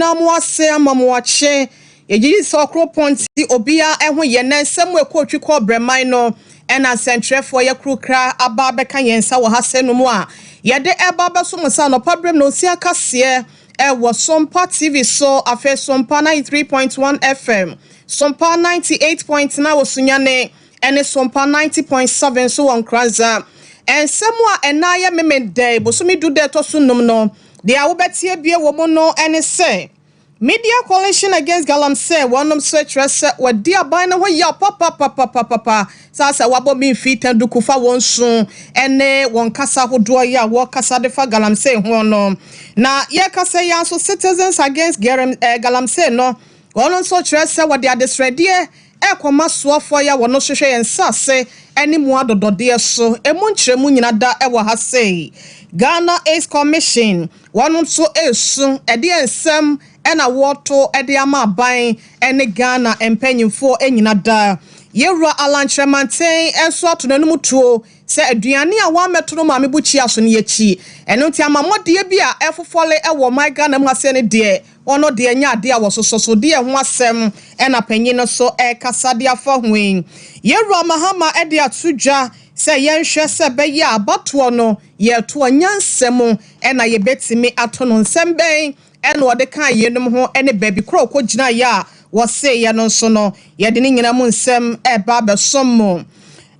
na mo ase amamu ache yegi sokro ponti obia eho ye na nsem we ko twiko breman no ena sentrefo ye krukra aba beka yensa wo hasenu mu a yede eba beso musa no problem no si akase wo Sompa TV so afa Sompa 93.1 FM Sompa 98.9 wo sunyane ene Sompa 90.7 so won kranza ensemu a enaye memede bosumi du de to sunum no de awobetie bie wo mo no ene se Media Coalition Against Galamsey wonom search rese wadi aban na ho ya papa sasa wabo mi fit and dukufa wonsun ene won kasa hodo ya wo kasa de fa Galamsey ho no na ye kasa ya so Citizens Against Galamsey no wonom search rese wadi adesredie ekoma soafo ya wono hwehwe yensase ene mu adodode so emu nkyeremu nyina da ewo ha sei Ghana Ace Commission wonom so esu ede ensem ena woto ede ama ban ene Ghana empanyimfo enyina da yewura alanchremanten enso atonanum tuo se aduane a wa metoro ma mebuchi aso ne yachi eno nti amamode bia efofole ewo my Ghana mu ase ne de ono de nya ade a wososo de ho asem ena panyin no so kasa de afa hwen yewura mahama ede atudwa se yenhwe se be ya abato no ye to anyansem ena ye betimi ato no nsem ben ena wode kan yenum ho ene baby kro ko gina ya wo se ye no so no ye de ne nyina mu nsem eba besom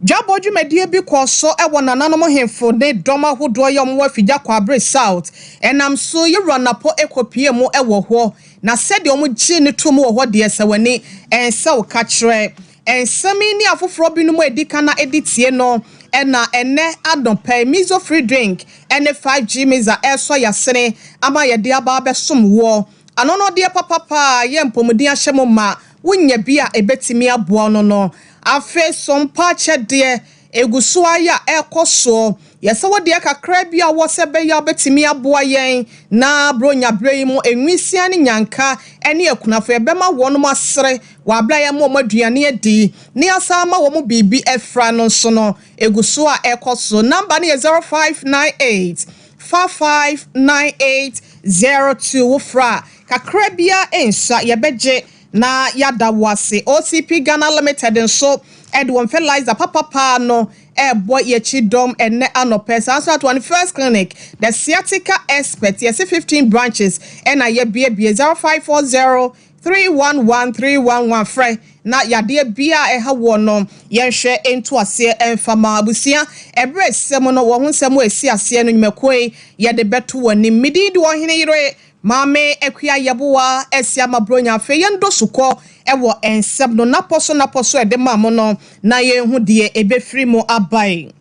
Jaboju medie bi koso ewo nananom hemfo ne doma hodo yom wa figya kwabre south enam so ye runapo ekopie mu ewo ho na sede omu gi ne to mu wo ho de esewani ense wo ka kire ensemi ni afoforo bi no mu edika na editie no ena ene adompe mizo free drink ene 5G miza eso yasene ama ye de aba besom wo anono de papa ye mpomudi ahyemo ma wunya bia ebetimi aboa no afe Sompa chede eguso aya ekoso yesa wode kakra bia wo sebe ya betimi aboa yen na bronya bremu enwisia ne nyanka ene akunafo ebema wono asere wa bla ya mo maduane edi ni asama wo mo bibi efra no so no eguso a ekoso number ne 0598 559802 wofra kakra bia ensa yebeje na yada wase OCP Ghana Limited nso Edwin Fertilizer papa no boy ye chidom ene anope sanso at 21st clinic the sciatica expert yes 15 branches and ye bie 0540 311 frɛ na yade bia ɛha wo no yɛhwɛ ento ase emfama abusia ebre sem no wo ho nsɛm esi ase no nyumakoi yɛde beto wani midi de wo hene yire Mame ekwia yeboa esia mabronya fe yendo suko ewo ensem no naposo ede mamo no na ye hu de ebefri mo abai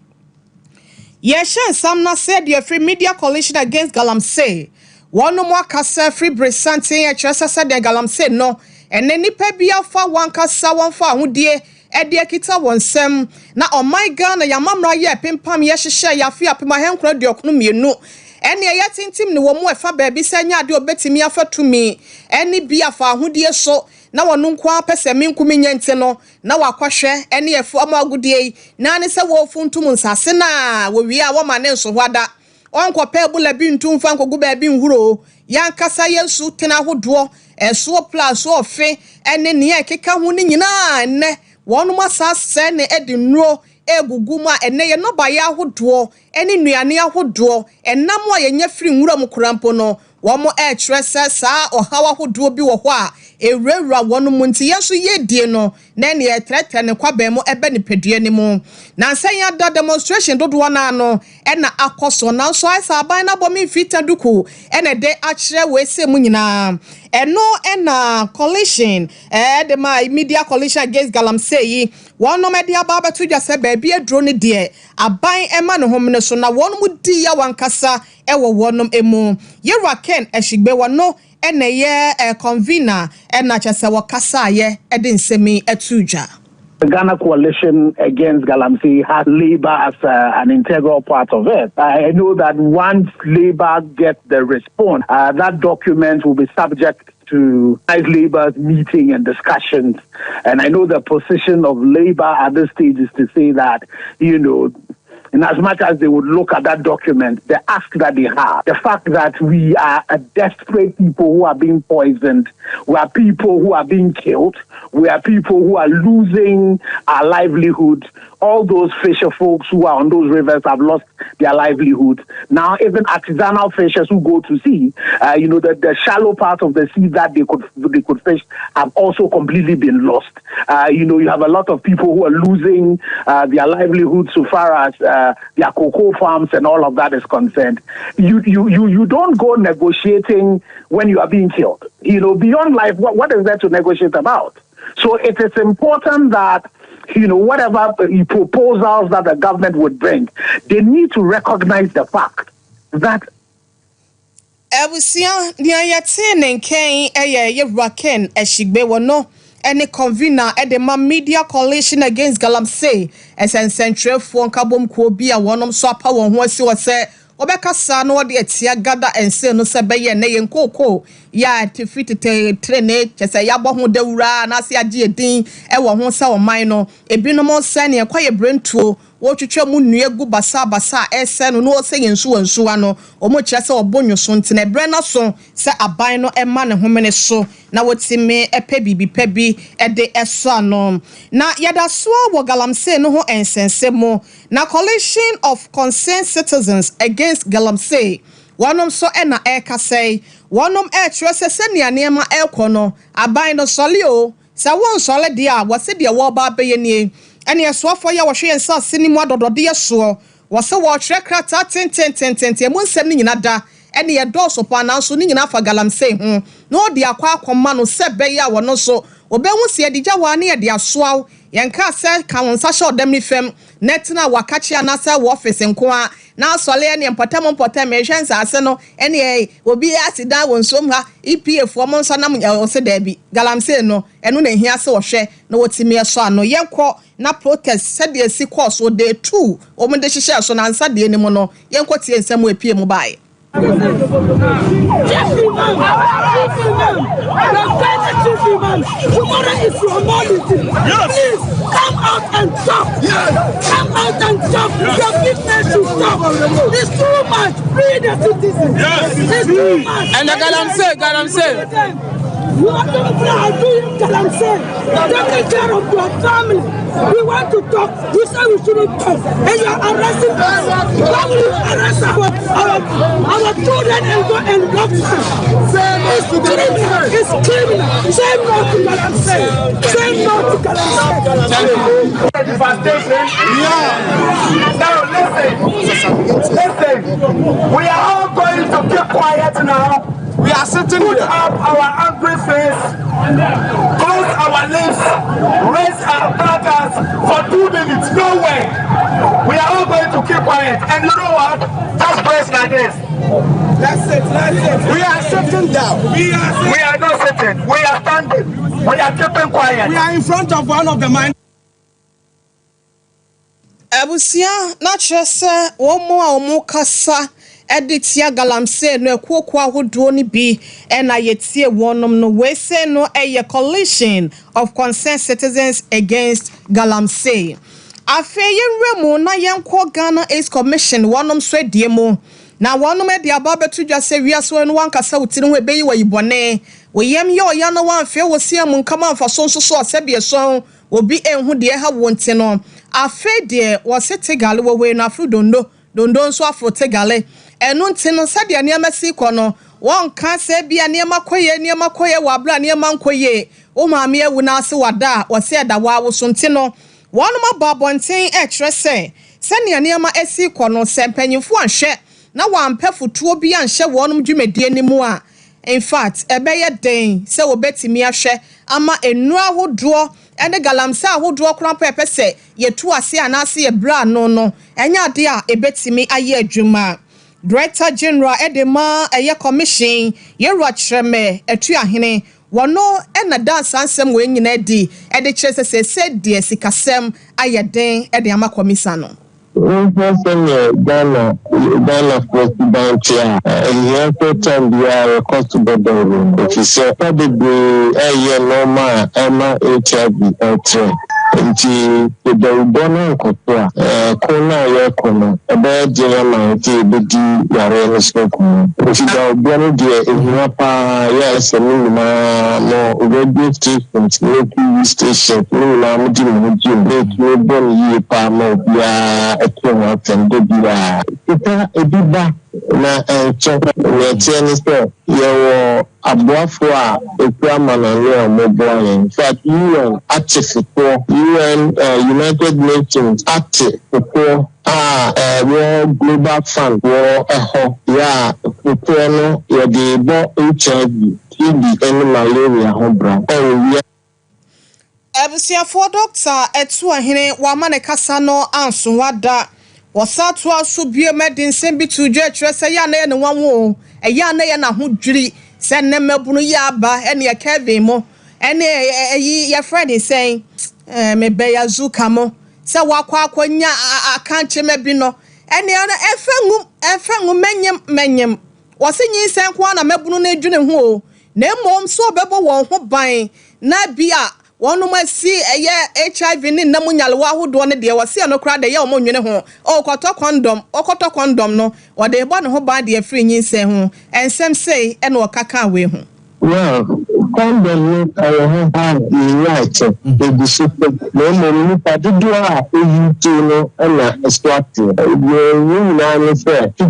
ye shen sam na said the Free Media Coalition Against Galamsey wono mo akasa free bresante ye kyeresa de Galamsey no ene nipa bia fa wankasa wonfa ahudie ede kita wonsem na oh my God na yamamra ye pempam ye hyehye ya fi apema henkura de okunu mienu ene ya tintim ne wo mu efa baabi sanya ade obetimi afatumi ene bia fa ahudie so na wonu nkwa pese minkumi nyente no na wakwahwe ene efo amagudie na ne se wo funtum nsase na wo wi a wo ma ne nso hwada onko pa bula bi ntum fa nkogu baabi nhuro yankasa yesu tena hodo eso plus ofe ene ne ekeka hu ne nyina ne wonu masase ne edi nro eguguma ene ye no ba ya hodo ene nuane ahodo enam a ye nya firi nwura mu kurampo no wo mo kyerese saa ohawa hodo bi wo ho a ewurawura wonu mu nti yeso yedie no na ne etrete ne kwaba mu ebe ne pedue ne mu na nsan ya da demonstration dodo na no ena akoso na so isa aban na bomi fita duku ene de akire we se mu nyina eno ena coalition the my Media Coalition Against Galamsey wono media baba to just say baby adro ne de aban ema ne homne so na wono mu di ya wankasa ewo wonom emu yewra ken ehigbe wono ene ye convener ena chese wakasa ye ede nsemi etudwa. The Ghana Coalition Against Galamsey has Labour as an integral part of it. I know that once Labour gets the response, that document will be subject to Labour's meeting and discussions. And I know the position of Labour at this stage is to say that, in as much as they would look at that document, the ask that they have, the fact that we are a desperate people who are being poisoned, we are people who are being killed, we are people who are losing our livelihood. All those fisher folks who are on those rivers have lost their livelihood. Now, even artisanal fishers who go to sea, the shallow part of the sea that they could fish have also completely been lost. You have a lot of people who are losing their livelihood so far as their cocoa farms and all of that is concerned. You don't go negotiating when you are being killed. Beyond life, what is there to negotiate about? So it is important that whatever proposals that the government would bring, they need to recognize the fact that Ebusia Niayatine Kane Raken Eshigbe any convener at the Media Coalition Against Galamsey as an central for Kabum Kobia one Sompa one was said Obeka Sano de Tia Gada and say no Sabaya Nay and Coco ya defeated trene Chesa Yabaho de Ura Nasia Din Ewa Honsa or Minor a binomo sani a quiet brain tool. What you mu nuegu basa esen no saying so and so ano omo chese obonyo so ntene brena so se aban no ema ne homene so na wotime epe pebi ede eso ano na yada so wo Galamsey no ho ensensemo na coalition of concerned citizens against Galamsey wonom so ena ekasei wonom tro se nea nema ekono aban no sole o se won sole dia wose dia wo ba beyenie and yes, what for your share and saw cinema dear so was so watch record 10 months sending another any a dose upon now soon enough for Galamsey no dear qua command said beya were no so obe won see the jawa near their swell yanka said can sasha them fem netina wakachi anasa office and kwa now Solani and Potamon mentions Arsenal any will be asked that one somehow EPA for months and I'm also Debbie Galamsey no and when he has so share no what's me a son no young quo na protest said the sequels so they too or when they share so answer the anymore no young quote in some way PM by. Tomorrow is your morning. Please come out and talk. Come out and talk. Your business should stop. It's too much. Free the citizens. It's too much. And the Galamsey. You are going to do Galamsey. Take care of your family. We want to talk. You say we shouldn't talk. And you are arresting us. Why will you arrest our children and go and block them? It's criminal. It's criminal. Say no to Galamsey. Say no to Galamsey. Now listen. We are all going to keep quiet now. We are sitting put up our angry face, close our lips, raise our placards for 2 minutes. No way. We are all going to keep quiet. And you know what? Just brace like this. That's it. We are sitting down. We are not sitting. We are standing. We are keeping quiet. We are in front of one of the mine. Ebusia na chese omo kasa editia Galamsey no ekwoku ahodo ni bi na yetie wonom no we say no a coalition of concerned citizens against Galamsey. Afeyenremu na yenko Ghana Ace Commission wonom so diemo na wonom e dia babetu dwa se wiaso no wankasa wutiri ho ebeyi wayibone we yem ye oya no wanfe wo siam nkama mfa so asebie so obi enhu de ha wonte no afe de wo sete gale wo we na afro dondo nso afro tegale enu nti no sade aniama si kɔ no won ka se bia aniama koye wa bra aniama nkoye o maame ewu na ase wada wo se da wa wo so nti no wonum ababonten kyerɛ se ne aniama esi kɔ no sempanyimfo anhwɛ na wampa futuo bi anhwɛ wonum dwumadi animu a in fact ebeye den se obetimi ahwɛ ama enu ahodoɔ ene Galamsey ahodoɔ kran pepe se yetu ase anase ye bra no enya ade a ebetimi aye adwuma Director General Edema eye commission yerwa kyereme etu ahene wono ena dance ansem we nyina di ede kyerɛ se de sikasem aye den ede ama commission no Ghana president here, and the every time we are across the border, if you say probably a year normal, Emma HIV, nti the bono kokwa kona ya kono ebe je ma ti bedi yare no soko nti da bono de ehua pa ya semi ma no radio station TV station na mo di mo ji no bon yi pa mo bia ekwa tende bia ita ediba na chokwa ne tiene so yo aboafo a ekwa manale omoboa in fact UN active for UN United Nations active for World Global Fund for ya for no ya de bo HIV TB and malaria hobra Ebusiafo doctor etu ahene wa mane kasa no anso wada wasatu aso bie medicine bi to dwa trese ya na ne wanwo eya na ye na ho dwiri se ne mabunu ya aba ene ya Kevin mo ene eyi ya friend saying me be ya zuka mo se wakwa akonya akanche mebi no ene ya na efengu menyem wasenyi sen kwa na mabunu na edwene ho o na mom so bebo won ho ban na bia wonu masi eye HIV ni namunyalwa hodo ne de wase no kra de ye omonwene ho okoto condom no wode ebo ne ho ba de afri nyinse ho ensem sei e na okaka we ho well condom no have the right to be super no ni padudu a eyitu no na extract you na no fair to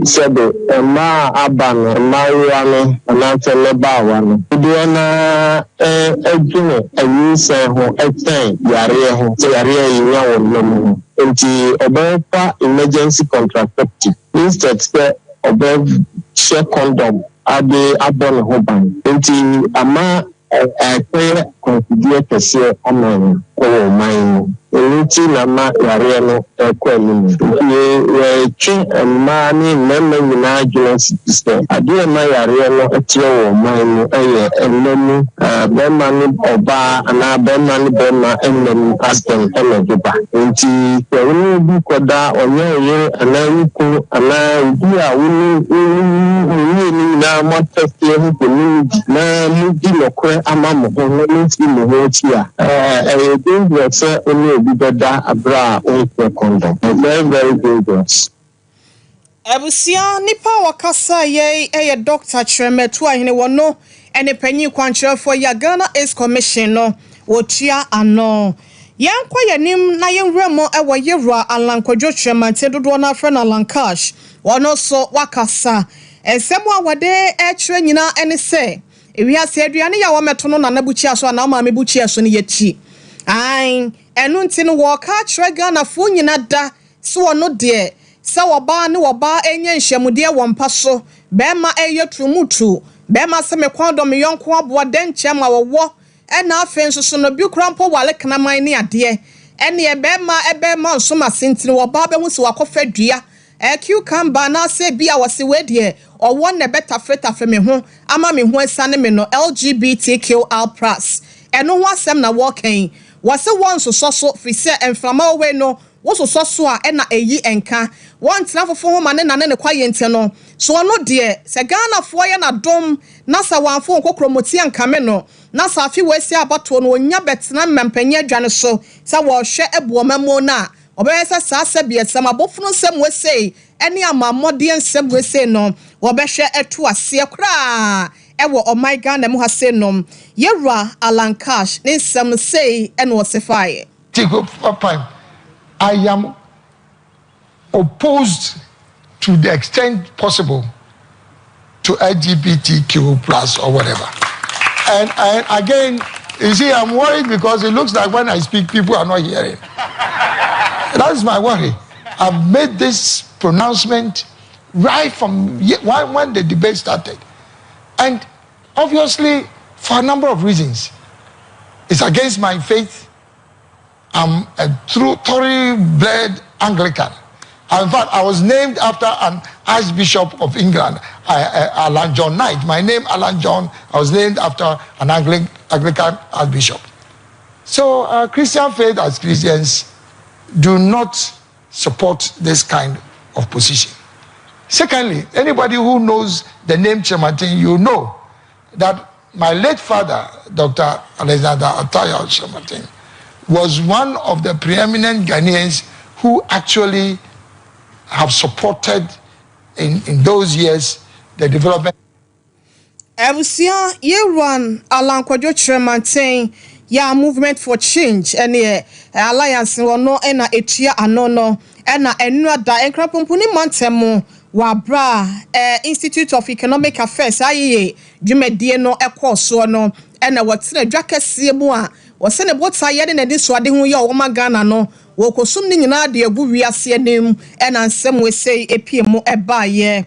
sebe ma abano ma ya no na tele ba wa no do na edwene ayi se ho eten yare ho se yare yi nya wo no nti obefa emergency contraceptive instead say obef share condom ade abon ho ban nti ama akwe konfidie kese amon ko man nti na ma yare no kwani ye twi ma ni mema nyina adwene system ade ma yare no etire wo man no eye enemu be ma ni oba ana be ma ni be ma enemu aston emeduba nti kwani bi koda onye ana yiku ana bi a wuni na mo teste ho koni na mu di lokwe ama mo ho nti mo ho ti a dangerous only be better abra on condom very dangerous Ebusia nipa wakasa ye doctor Chremetu ahene wono ene panyi kwankyerefo ya Ghana Ace Commission no wotua ano yankwa yanim na yenwremo ewo yewra alankwadwo Chremante dodo na afra na lankash wono so wakasa esemu awade ekire nyina ene se ewiase aduane ya wo meto no na nabuchi aso na ma mebuchi aso ne yachi ai enu nti no wo ka kire Ghana fo nyina da so wono de se woba ne woba enye nhyemude wo mpa so be ma eyetumutu be ma se me kwando me yonko aboa denche ma wo ena afen so no bi krampo wale kana man ne ade ene ebe ma nso ma sentini woba be hu se wakofa dua cucumber na se bia wose wedie owo ne beta freta fe me ho ama me ho asane me no LGBTQI+ eno ho asem na wokan wose won so so fi se enframa we no woso so a na eyi enka won tena fofo ho ma ne na ne kwaye nte no so ono de se Ghana fo ye na dom na sa wanfo nkokromoti anka me no na sa afi wasi abato no onya betena mmempanye adwane so se wo hwe ebo mamo na obeyesa sa sabie sama bofunu sem wese ene amamode ensem wese no wobehwe etu ase kra ewo my Ghana mu hase nom yewra alankash ne nsem sei ene wosefai Tigo papa I am opposed to the extent possible to LGBTQ+ or whatever. And again, you see, I'm worried because it looks like when I speak, people are not hearing. That's my worry. I've made this pronouncement right from when the debate started. And obviously, for a number of reasons. It's against my faith. I'm a thoroughly-bred Anglican. In fact, I was named after an Archbishop of England, Alan John Knight. My name, Alan John, I was named after an Anglican Archbishop. So Christian faith as Christians do not support this kind of position. Secondly, anybody who knows the name Chematin, you know that my late father, Dr. Alexander Ataya Chematin, was one of the preeminent Ghanaians who actually have supported in those years the development. Ebusia ye run Alan Kwadwo Chremanten ya movement for change ene alliance no na etua anono na enu ada enkrapompuni mantemu wa bra Institute of Economic Affairs aye dwumadie no ekoso no na watena dwakese mu a wose ne bota ye ne de so ade hu ye o magana no wo kosum ni nyina de agu wiase anem na nsem we sei epiemu eba ye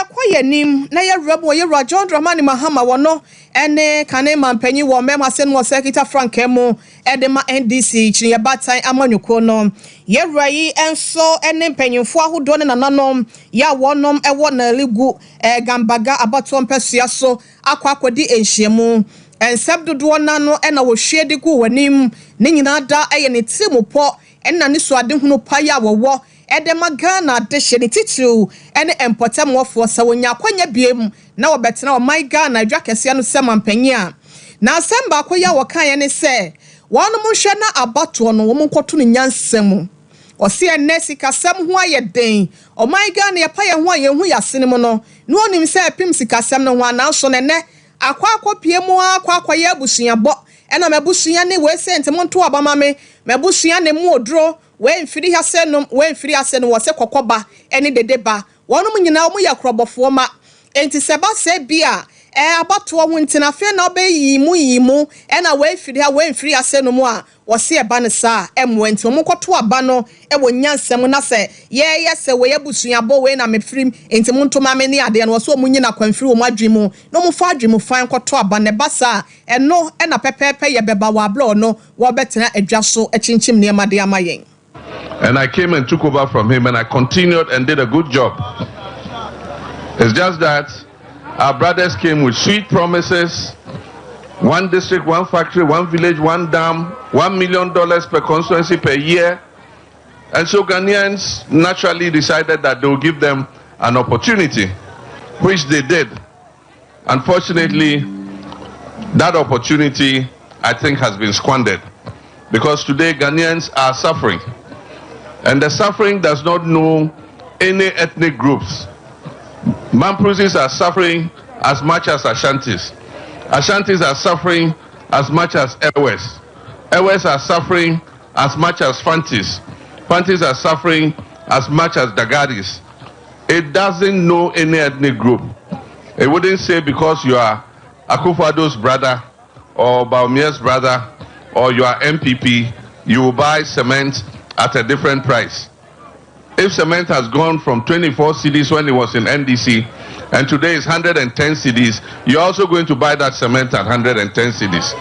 kwa nim na ye rebo ye John Dramani Mahama wono ene kane mampanyi wo mema sen wo Secretary Frank emu edema NDC chiri ye batan amanyuko no ye rayi enso ene mpanyimfo ahodo ne nananom ya wonom ewo na ligu gambaga abato mpesua so akwakodi enhyiemu ensab dodo nano ena wo hwede gu wanim ne nyina da eye ne timupo ena ne so ade hunu pa ya wo edema Ghana de hye ne titru ene empotem wofo sa wonya kwanya biem na wobetena o my Ghana adwa kese no se mampanyi a na asemba akoya wokan ye ne se wonom hwe na abato no wo mkoto no nyansam ose enesi kasem ho ayeden o my Ghana ye pa ye ho aye hu yasenem no no onim se epim sikasem no ho ananso ne ne akwakopie mu akwakoye abusuabo ena mabusua ne we se ntemo nto abamame mabusua ne mu odro we mfiri hasenum we mfiri hasenum wose kokoba ene dedeba wonum nyina omu yakrobofo ma enti seba se bia abato ho ntina fe na obeyi mu ena we mfiri hasenum a wose eba ne sa emwo enti omu koto aba no ewo nyansem na se ye se we abusuabo we na mefrim enti monto ma me ne ade no wose omu nyina kwanfiri omu adwemu no mu fa adwemu fan koto aba ne basa eno ena pepepe ye beba wa blo no wo betena adwa so echinchim ne ma de amayen. And I came and took over from him, and I continued and did a good job. It's just that our brothers came with sweet promises: one district, one factory, one village, one dam, $1 million per constituency per year. And so Ghanaians naturally decided that they will give them an opportunity, which they did. Unfortunately, that opportunity, I think, has been squandered, because today Ghanaians are suffering. And the suffering does not know any ethnic groups. Mamprusis are suffering as much as Ashantis. Ashantis are suffering as much as Ewes. Ewes are suffering as much as Fantis. Fantis are suffering as much as Dagaris. It doesn't know any ethnic group. It wouldn't say because you are Akufo-Addo's brother or Baumia's brother or you are MPP, you will buy cement at a different price. If cement has gone from 24 cedis when it was in NDC and today is 110 cedis, you're also going to buy that cement at 110 cedis.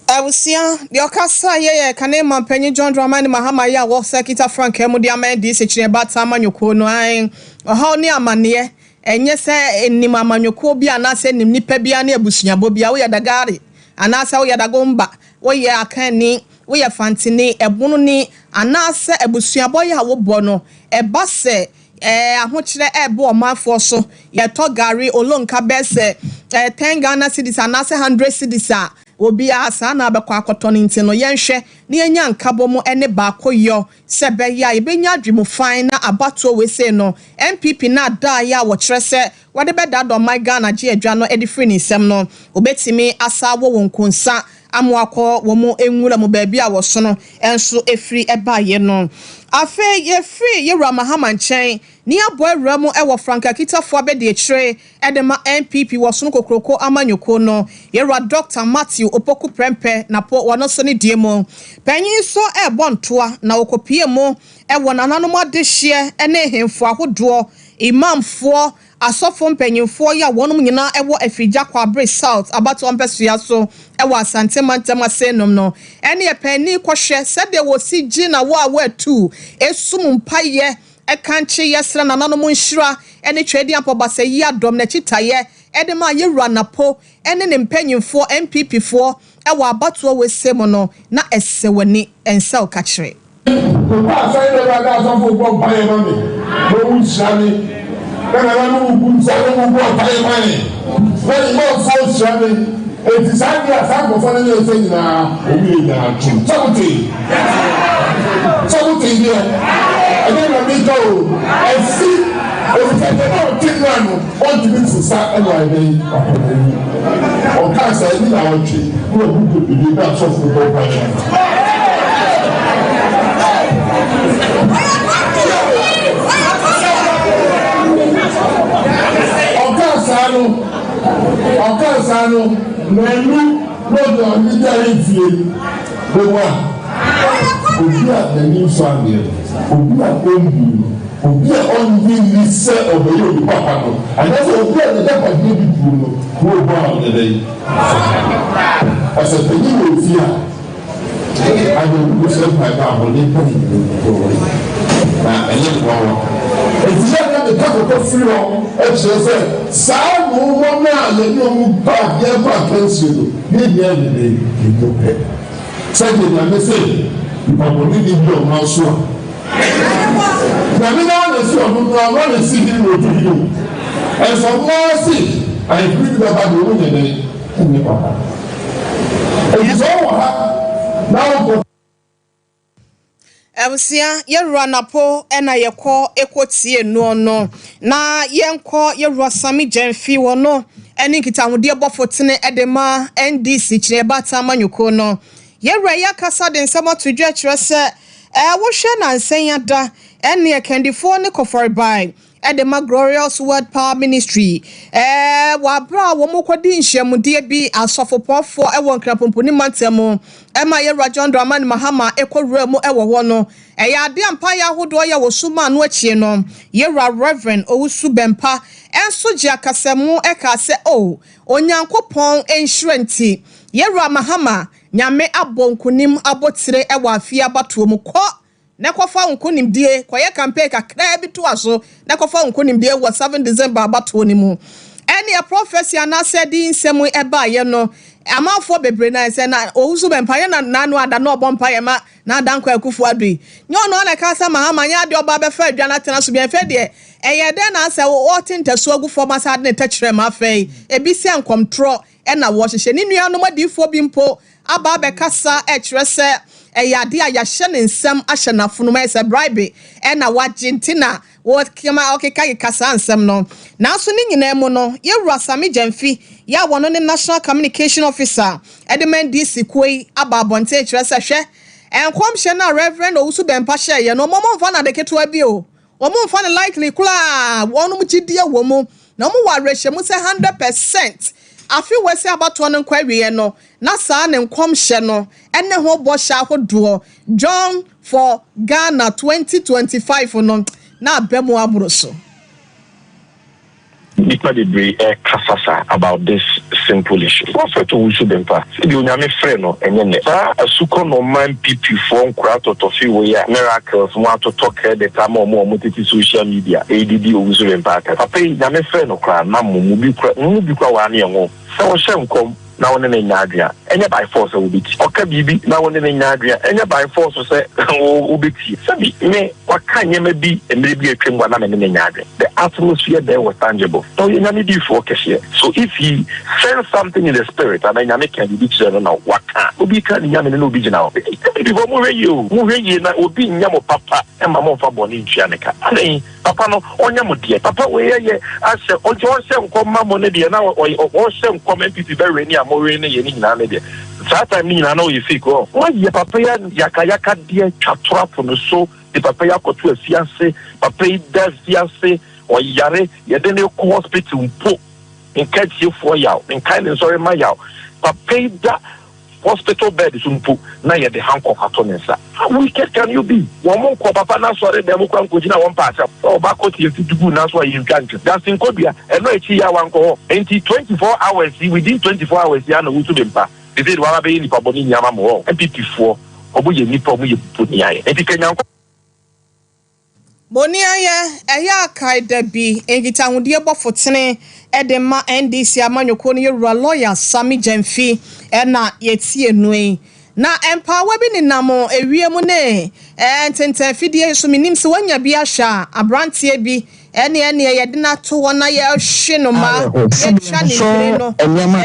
Ebusia the okasa ye kane mampanyi John Dramani Mahama ya wo Secretary Frank emu de amadi se chire bata amanyoko no an oha ni amane enye se enim amanyoko bi anase enim nipa bi ana ebusuabo bi a wo ya dagare anase wo ya dagomba wo ya akani we ya fantini ebunu ni anase ebusuabo ya wo bo no eba se ahochire ebo omafo so ye to gari olonka bese 10 Ghana cedis anase 100 cedis a obi asa na abekwa akotoni ntino yenhwe ne enya nkabo mu ene ba koyo sebe ya ebenya adwemu fan na abato we say no MPP na da ya wo kire se wade beda do my Ghana je adwa no edi free ni nsem no obetimi asa wo wonkonsa amoakọ wo mu enwura mu ba bia wo so no enso efiri eba ye no afe ye free ye Ramahama nchen ni aboy ramu ewo Franka Kitafo abede ekire edema MPP wo so kokroko amanyoko no ye Dr. Matthew Opoku Prempe na po wono so ne diemo panyin so ebontoa na okopie mu ewo nananom adehye ene hemfo ahodo imamfo asofo mpanyimfo ya wonum nyina ewo afija kwa Bre South abato mpesua so ewo asante mantem asenom no ene pani kwohwe sede wo si gina wo awatu esum mpaye ekanche yesra nananom nhira ene twedi ampobasa yi adom na chitaye edema ye napo ene ne mpanyimfo MPP fo ewo abato we semo no na esewani ensel kachire When I don't know who sharing. It is like a fact of anything now. Something here. And then I meet you. I see. If I cannot take one, want to be to start anyway. Or cancer, I need our tree. Who are good to do that for football passion. Ọ̀kànsánú mẹ́lú lọ́dọ̀ nítorí ìfìyè gbogbo òbí àtẹ̀ní ìfàmì òbí àkóńbù òbí ọ̀nbí ní sẹ́ ọ̀bẹ yóò ní pápá nù àyẹ̀fọ́ òbí àtẹ̀dẹ́gbà ní ebi dùn nù kó o bọ́ àwọn ẹ̀dẹ́ yìí ọ̀sẹ̀ tẹ̀yìn wò fi à ayé olùkọ́ sẹ́yìn pàìpà àwọn ní bẹ́ẹ̀ ní ìgbòho na ẹ̀yẹ kọ́ wọn. Ètùtù ẹ̀ka lè ká kókó firi wọn ẹ̀kyerẹ́ sẹ́ sáà mú wọn náà yẹ ní ọmú bá yẹ kó àkẹ́nsì lò ní ìdí ẹ̀yẹ lè kéko pẹ́. Sẹ́yìn ní àmì sẹ́ ìpàgọ́ ní ibi ọ̀nà ọ̀ṣọ́ à. Nàbí náà lè sí ọ̀nà náà wọ́n lè sí nínú òtún yìí o. Ẹ̀sọ́ mọ́ sí àyẹ̀kúrú ní bàbá mi ò ń yẹ ní ẹ̀mí pàpà. Ètùtù ọ̀wọ̀ ha náà kọ̀. Ebusia yerura napo ena yekọ ekotie no no na yenko yerura sami jenfi wono eni kitahudie bofotene edema NDC chinebata manyuko no yerura yakasa de nsama tudwa kire se wo hwe na nsenya da eni ekandifo ne koforbai edema Glorious Word Power Ministry wa bra wo mokodi nhyiamudie bi asofopofo ewo nkrapomponi mantemu ema yerura John Dramani Mahama ekowura mu ewo ho no ya de ampa ya hodo ya wosuma no achie no yerura Reverend Owusu Bempa enso ji akasemu eka se onyankopon ensurenti yerura Mahama nyame abonkunim abotire ewa afia batuo mu kọ na kofa nkonimdie koye campaign kakra bi to aso na kofa nkonimdie wa 7 December abatuo ni mu eni a prophecy anase di nsemu eba ye no amafo bebre na se na Owusu Bempa ye na nanu ada no obompa ye ma na adanko akufu adui nyo no na kasa Mahama nya de oba be fa adwana tena so bien fe de eye de na se wo tintaso agufo ma sa de tachire ma fe ebisi enkomtro na wo hihye ni nua no madifo bi mpo aba be kasa kire se yade a yahye ne nsem ahye nafunu ma ese bribe na wagentina wo kema okeka kasa nsem no na so ni nyina mu no yewura Sami Jamfi ya wono ne National Communication Officer Edman DC Koi aba bonte kire se hwe enkomhye na Reverend Owusu Bempa hye ye no momomfa na de keto bi o momomfa na likely kula wonu mugidie wo mu na mo wa rehye mu se 100% afi wese abato no kwawie no na saa ne nkomhye no ene ho bo hya hodo John for Ghana 2025 no na abemu aburo so Nipa de bre kasasa about this simple issue. Prophet Owusu Bempa, the onyame frɛ no enye ne. Sa asuko no man PP for nkura totofi we ya miracles mo atotok the time mo titi social media. ADD Owusu Bempa. Papa nyame frɛ no kra na mo bi kra wa ne ngo. Sa wo hyɛ nkom na wone ne nyadua enye by force wo biti oka bibi na wone ne nyadua enye by force se wo biti sabi me waka nyema bi emre bi atwem na me ne nyadua the atmosphere there was tangible so you nyame bi for kese so if he sense something in the spirit and nyame can be children na waka obi kan nyame ne obi gina obi bo mo hweye na obi nyamo papa e ma mo fa boni ntwa ne ka ani papa no onyamo de papa we ye ashe onje nkom ma mo ne de na o hye nkom MPP be reni amore ne ye ni nyina ne de that time ni nyina na o ye fake o ye papa ya yaka de twatora po no so the papa ya koto afiase papa da fiase o yare ye de ne ko hospital mpo nka tiefo yaw nka ne sorry ma yaw papa da hospital bed sumpu na ye de handcuff atonensa how wicked can you be woman ko papa na sorry dem ko anko gina won pass o ba ko tie tugu na so yin kan that's in Kobia eno echi ya wan ko enti 24 hours within 24 hours ya na Owusu Bempa they said wa ba ni paboni nyama mo MPP for oboye ni po mo ye puni aye enti kenyan Boni aye eya kai da bi engita hudie bofotene edema NDC amanyoko ne yewura lawyer Sami Jamfi na yetie nui na empower bi ni namo ewie mu ne ententen fidie so minim se wanya bi ahwa abrantie bi ene yedina to wona ye hwe no ma ye twa ne bire no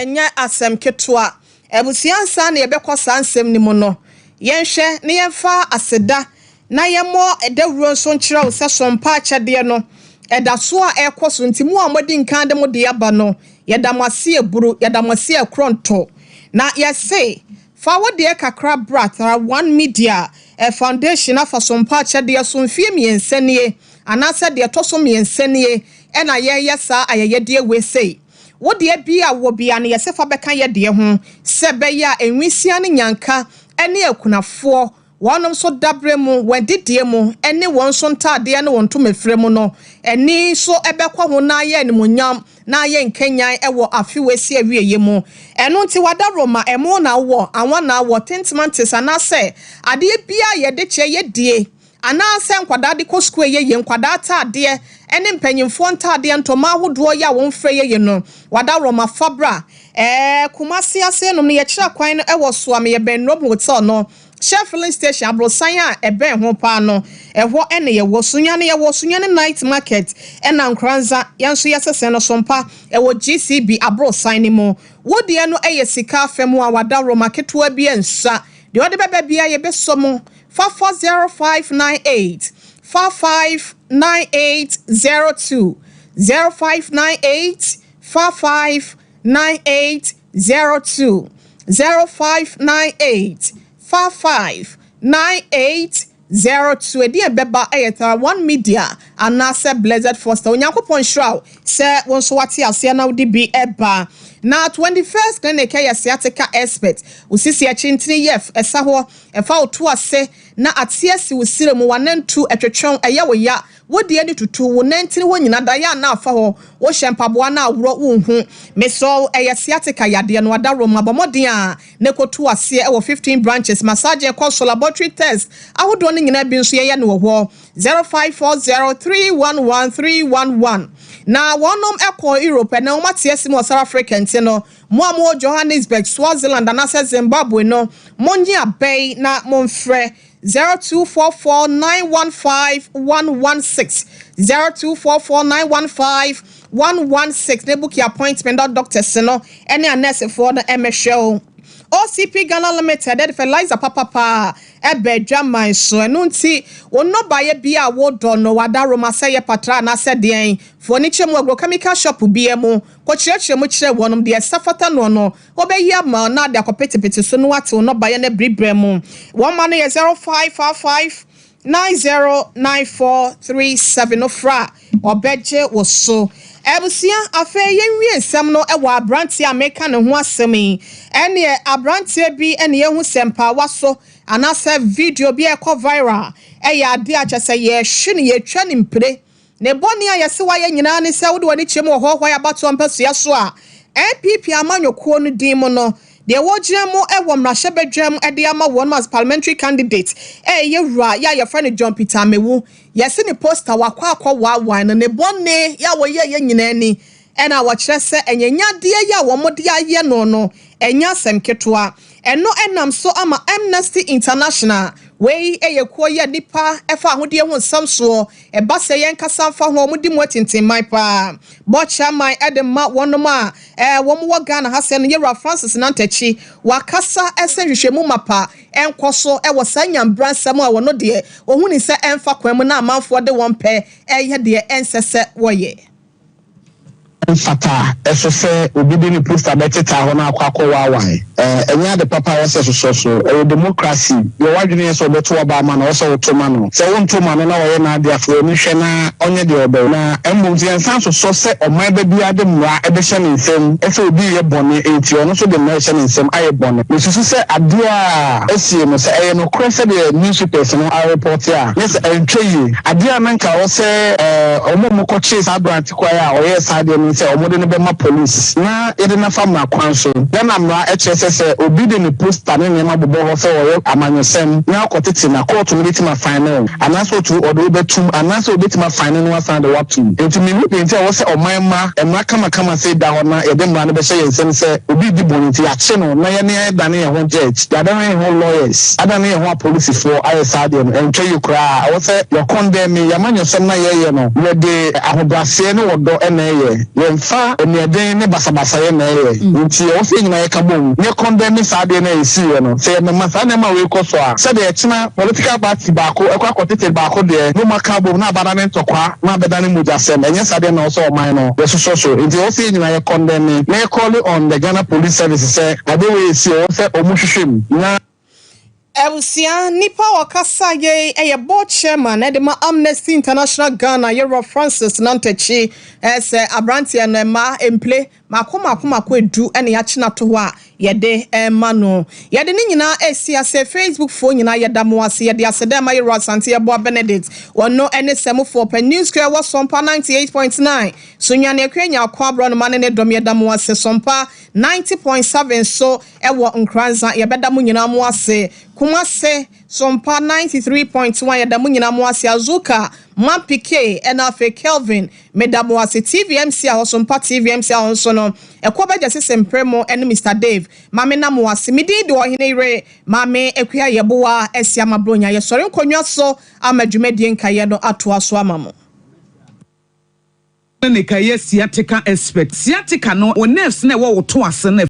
enya asem ketoa ebusiansa na yebekọ sansem ni mu no yenhwe ne yemfa aseda na yemo edawuro so nkyerɛ wo se sompa akyɛde no edaso a ekoso ntimu a modi nkan de mode aba no yedamase eburu yedamase ekronto na yese fa wode kakra bratra one media foundation afa sompa akyɛde so mfie miensanie anase de toso miensanie ena yesa ayeyede we sei wode bia wo bia ne yese fa beka yede ho se be ya enwisia ne nyanka ene akunafo wonom so dabre mu wadidie mu ene won so ntade ne won to mefre mu no eni so ebekwa ho na ye ne munyam na ye nkenyan ewo afiwesi awieye mu eno nti wadaroma emo na wo awon na wo tentmantis anase ade bia ye de che ye die anase nkwada de ko school ye nkwada atade ene mpanyimfo ntade ntoma hodo ya won frɛ ye no wadaroma fabra kumasi ase no ye kira kwan no ewo so am ye benrom hotel no Sheffield station abrosan a ebe ho pa no eho ene ye wo sunyane night market ena nkranza yanso yesese no sompa ewo GCB abrosan ni mu wodie no eye sika afemu a wadaro maketo abi ensa de ode bebe bia ye besomo 440598 459802 0598 459802 0598 559802 edi ebeba ayetara one media anase blessed foster onyankopon shraw se wonso wate ase na udi bi eba na 21st clinic ya sciatica expert usisi ya chintini yef esa ho efa otu ase na atiesi usire mu wanentu etwetwon eyewo ya wodi edi tutu wo nantini wo nyina da ya na afa ho wo hyempaboa na awro wonhu meso eye sciatica yade no adaro mabomodin a ne kotu ase e wo 15 branches massage course laboratory test ahodo ne nyina bi nso ye no wo 0540311311 na wonom eko Europe na umatiesi mo South Africa ntino mo Johannesburg Swaziland na Zimbabwe no monyi abey na monfre 0244915116 0244915116 ne book appointment doctors no ene nurse for the MShow OCP Ghana Limited fertilizer papa ebe German so enunti onno baye bia wo do no wadaro maseye patra na sedien furniture mu agrochemical shop bia mu ko chirechire mu chire wonom de safata no obeyi ma na de akopetepete so no wate onno baye na bribre mu one man 0555 909437 ofra obeje wo so ebusia afa yenwie nsem no ewa abrantie ameka ne ho asemi ene abrantie bi ene yehu sempa waso anasa video bi ekọ viral eya ade achese ye hwene ye twa ne mpre ne boni a yese wa ye nyina ne se wode wani chem ho ya bato mpasua so a NPP amanyoko no din mu no de wogire mu ewo mrahye bedwam ede ama one as parliamentary candidate yewura ya friend John Peter Mewu yesi ni poster wakwa wa ne bonne ya wo ye nyina ni ena wo kire se enyanya de ya wo mode aye no enya sem ketoa eno enam so ama Amnesty International we eyekuo ye nipa efa ahode ho nsamso eba se yen kasa fa ho mudi mu atintin mai pa bocha mai edema wonoma wo mo Ghana ha se no yewura Francis Nantachi wakasa ese hwehwemu mapa enkoso ewo sanyam bransam a wono de ohuni se emfa kwam na amanfo de won pe eye de ensese woye fata efefe obidi ni poster beteta ho na akwakọ wawan enya de papa wose so democracy your wadwene so beto oba ma na wose wotoma no se wonto ma no na wo na ade afo ni hwe na onye de oba na embom ti ensan so se oman ba bia de mra ebe hye ne nsem efe obi ye bone enti ono so de mra hye ne nsem aye bone mesusu se ade a esie no se eye no krese de newspapers no a report a yes entwe ade a menka wo se omo mo ko chase abranti kwa ya o yes ade no ni say omo de ne be ma police na ye de na fa ma kwan so then amra HSS obi de ne poster ne ne ma bobo ho say oyo amanyosem na akotete na court no betima final anaso to odo betum anaso betima final no asan de watum enti me hope enti wo say oman ma emra kama say da ho na ye de mra ne be say ensem say obi di boniti ya che no na ye ne da ne ho judge ya da ne ho lawyers ada ne ho police for ISAD and tell you cry I say you condemn me yamanyosem na ye no we de ahobrase ne wodo na ye yemfa enieden ne basabasa ye na ye enti wo say nyina ye ka bom ne condemn me sade na esi ye no say me masa na ma we ko so a say de china political party baako ekwa kotete baako de no maka bom na abada ne ntokwa na abada ne mujasem enye sade na so oman no we so enti wo say nyina ye condemn me na call on the Ghana Police Service say ade we esi wo say omuhwehwem na Ebusia nipa wakasa ye board chairman edema Amnesty International Ghana Yero Francis Nantechi ese abranti enema emple makoma edu ene ya china to ho a yede mano yede ni nyina esi ase Facebook fo nyina yeda mo ase yede asede ma Yero Asante Ebo Benedict wono ene semo for per news square was Sompa 98.9 so nyane akwanya akwa abro no mane ne dom yeda mo ase Sompa 90.7 so ewo nkranza yebeda mo nyina mo ase Kumase Sompa 93.1 yeda mo nyina mo ase Azuka Mampike enafe Kelvin medamo ase TVMC a Sompa TVMC a so no ekoba jase sempremo ene Mr Dave mame na mo ase midi do ohene ire mame ekua yeboa esia mabronya ye sori nkonwa so amadwumedie nkaye no ato aso amamo ne kaye sciatica expert sciatica no o nerves na wo to ase na